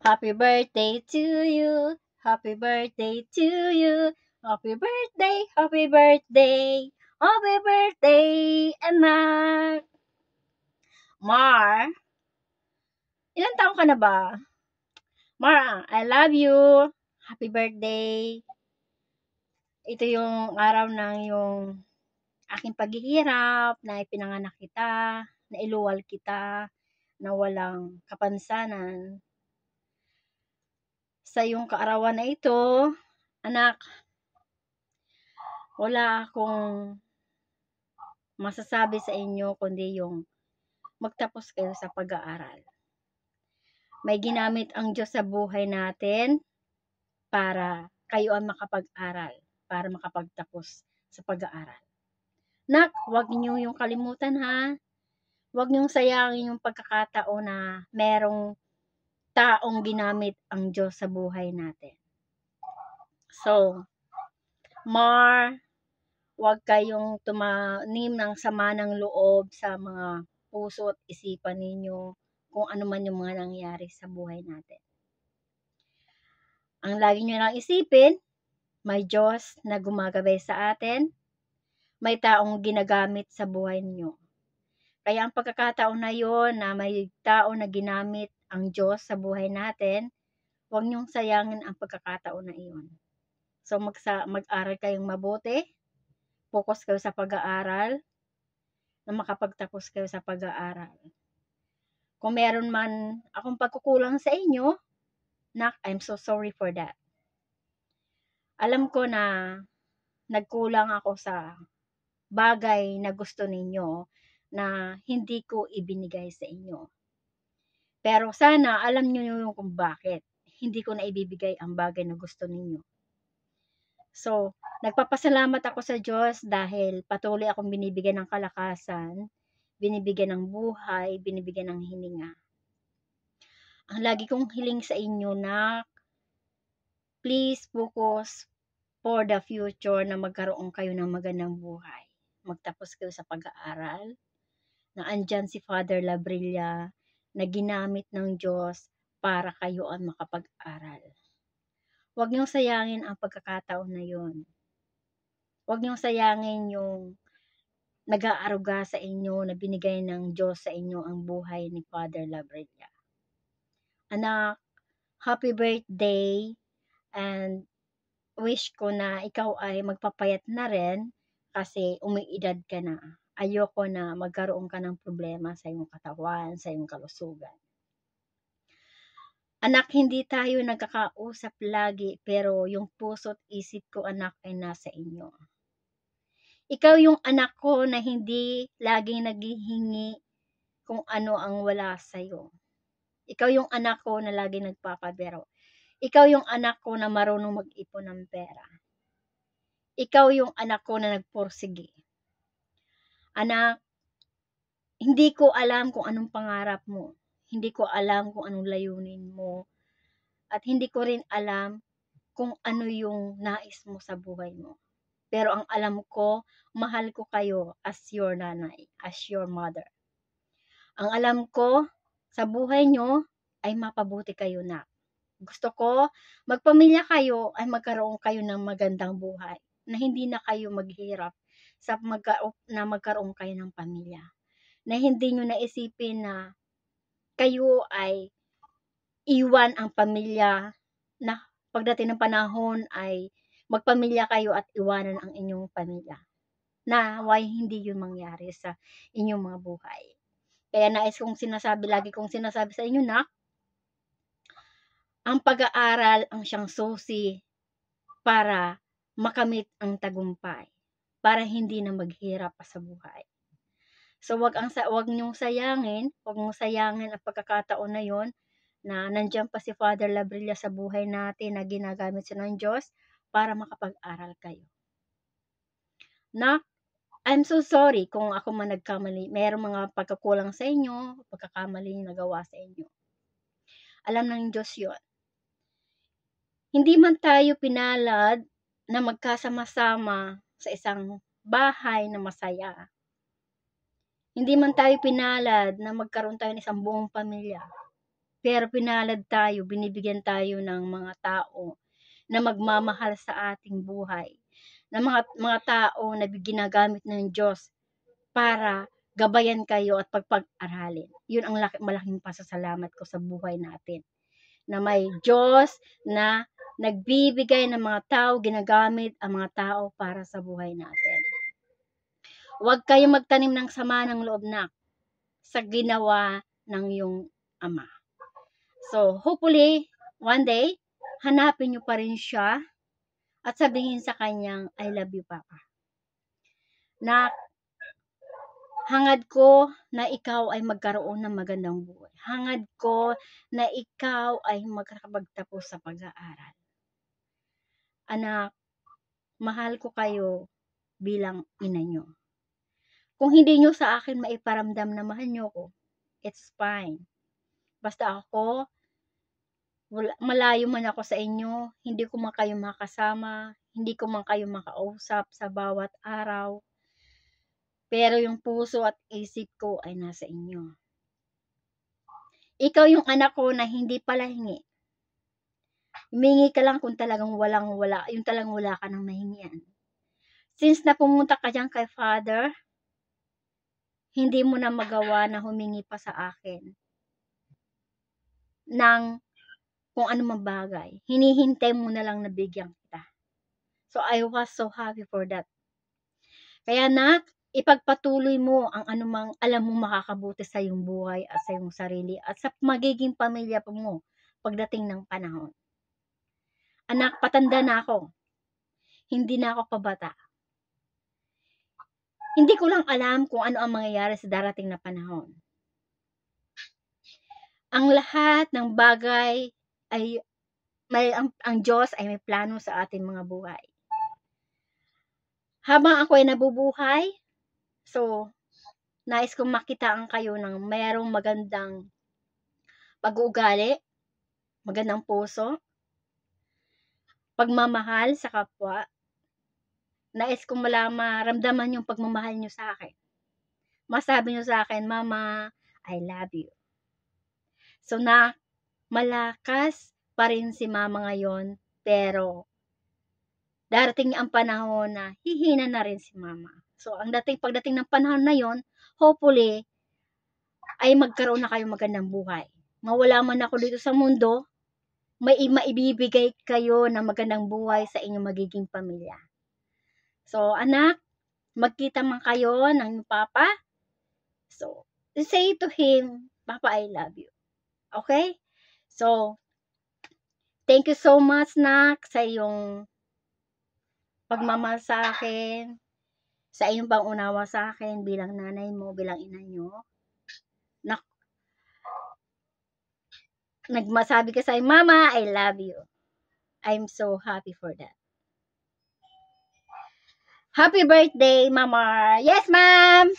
Happy birthday to you. Happy birthday to you. Happy birthday, happy birthday. Happy birthday, anak. Mar, ilan taon ka na ba? Mar, I love you. Happy birthday. Ito yung araw ng yung aking paghihirap, na ipinanganak kita, na iluwal kita, na walang kapansanan. Sa yung kaarawan na ito, anak, wala akong masasabi sa inyo kundi yung magtapos kayo sa pag-aaral. May ginamit ang Diyos sa buhay natin para kayo ang makapag-aral, para makapagtapos sa pag-aaral. Nak, huwag niyo yung kalimutan ha. Huwag niyong sayangin yung pagkakataon na merong taong ginamit ang Diyos sa buhay natin. So, huwag kayong tumanim ng sama ng loob sa mga puso at isipan ninyo kung ano man yung mga nangyari sa buhay natin. Ang lagi nyo lang isipin, may Diyos na gumagabay sa atin, may taong ginagamit sa buhay niyo. Kaya ang pagkakataon na yon na may tao na ginamit ang Diyos sa buhay natin, huwag niyong sayangin ang pagkakataon na iyon. So mag-aral kayong mabuti, focus kayo sa pag-aaral, na makapagtapos kayo sa pag-aaral. Kung meron man akong pagkukulang sa inyo, Nak, I'm so sorry for that. Alam ko na nagkulang ako sa bagay na gusto ninyo na hindi ko ibinigay sa inyo. Pero sana alam niyo yung kung bakit hindi ko na ibibigay ang bagay na gusto ninyo. So, nagpapasalamat ako sa Diyos dahil patuloy akong binibigyan ng kalakasan, binibigyan ng buhay, binibigyan ng hininga. Ang lagi kong hiling sa inyo na please focus for the future na magkaroon kayo ng magandang buhay. Magtapos kayo sa pag-aaral, na andyan si Father Labrilla na ginamit ng Diyos para kayo ang makapag-aral. Huwag niyong sayangin ang pagkakataon na yun. Huwag niyong sayangin yung nag-aaruga sa inyo na binigay ng Diyos sa inyo ang buhay ni Father Labrilla. Anak, happy birthday, and wish ko na ikaw ay magpapayat na rin kasi umiidad ka na. Ayoko na magkaroon ka ng problema sa iyong katawan, sa iyong kalusugan. Anak, hindi tayo nagkakausap lagi pero yung puso't isip ko, anak, ay nasa inyo. Ikaw yung anak ko na hindi laging naghihingi kung ano ang wala sa'yo. Ikaw yung anak ko na laging nagpapabiro. Ikaw yung anak ko na marunong mag-ipon ng pera. Ikaw yung anak ko na nagpursige. Anak, hindi ko alam kung anong pangarap mo. Hindi ko alam kung anong layunin mo. At hindi ko rin alam kung ano yung nais mo sa buhay mo. Pero ang alam ko, mahal ko kayo as your nanay, as your mother. Ang alam ko, sa buhay nyo, ay mapabuti kayo na. Gusto ko, magpamilya kayo ay magkaroon kayo ng magandang buhay. Na hindi na kayo maghirap na magkaroon kayo ng pamilya. Na hindi nyo naisipin na kayo ay iwan ang pamilya, na pagdating ng panahon ay magpamilya kayo at iwanan ang inyong pamilya. Na why hindi yun mangyari sa inyong mga buhay. Kaya lagi kong sinasabi sa inyo na ang pag-aaral ang siyang susi para makamit ang tagumpay, para hindi na maghirap pa sa buhay. So wag niyong sayangin ang pagkakataon na yon na nandiyan pa si Father Labrilla sa buhay natin na ginagamit siya ng Diyos para makapag-aral kayo. Nak, I'm so sorry kung ako man nagkamali. Mayroong mga pagkukulang sa inyo, pagkakamali nagawa sa inyo. Alam ng Diyos yun. Hindi man tayo pinalad na magkasama-sama sa isang bahay na masaya. Hindi man tayo pinalad na magkaroon tayo ng isang buong pamilya. Pero pinalad tayo, binibigyan tayo ng mga tao na magmamahal sa ating buhay. Na mga tao na ginagamit ng Diyos para gabayan kayo at pagpag-aralin. Yun ang malaking pasasalamat ko sa buhay natin. Na may Diyos na nagbibigay ng mga tao, ginagamit ang mga tao para sa buhay natin. Huwag kayong magtanim ng sama ng loob na sa ginawa ng iyong ama. So, hopefully, one day, hanapin nyo pa rin siya at sabihin sa kanyang, I love you, Papa. Na hangad ko na ikaw ay magkaroon ng magandang buhay. Hangad ko na ikaw ay makakapagtapos sa pag-aaral. Anak, mahal ko kayo bilang ina nyo. Kung hindi nyo sa akin maiparamdam na mahal nyo ko, it's fine. Basta ako, malayo man ako sa inyo, hindi ko man kayo makasama, hindi ko man kayo makausap sa bawat araw. Pero yung puso at isip ko ay nasa inyo. Ikaw yung anak ko na hindi pala hingi. Humingi ka lang kung talagang walang-wala, yung talagang wala ka nang mahingian. Since na pumunta ka dyan kay Father, hindi mo na magawa na humingi pa sa akin ng kung ano mang bagay. Hinihintay mo na lang na bigyan kita. So, I was so happy for that. Kaya nak, ipagpatuloy mo ang anumang alam mo makakabuti sa iyong buhay at sa iyong sarili at sa magiging pamilya mo pagdating ng panahon. Anak, patanda na ako. Hindi na ako pabata. Hindi ko lang alam kung ano ang mangyayari sa darating na panahon. Ang lahat ng bagay ay ang Diyos ay may plano sa ating mga buhay. Habang ako ay nabubuhay, so nais kong makitaan kayo ng mayroong magandang pag-uugali, magandang puso, pagmamahal sa kapwa. Nais kong maramdaman yung pagmamahal nyo sa akin. Masabi nyo sa akin, Mama, I love you. So na, malakas pa rin si Mama ngayon, pero darating ang panahon na hihina na rin si Mama. So pagdating ng panahon na yon, hopefully, ay magkaroon na kayo magandang buhay. Mawala man ako dito sa mundo, may maibibigay kayo ng magandang buhay sa inyong magiging pamilya. So, anak, magkita man kayo ng Papa. So, say to him, Papa, I love you. Okay? So, thank you so much, Nak, sa iyong pagmamahal sa akin, sa iyong pangunawa sa akin bilang nanay mo, bilang ina nyo. Nagmasabi ka sa Mama, I love you. I'm so happy for that. Happy birthday, Mama. Yes, Ma'am.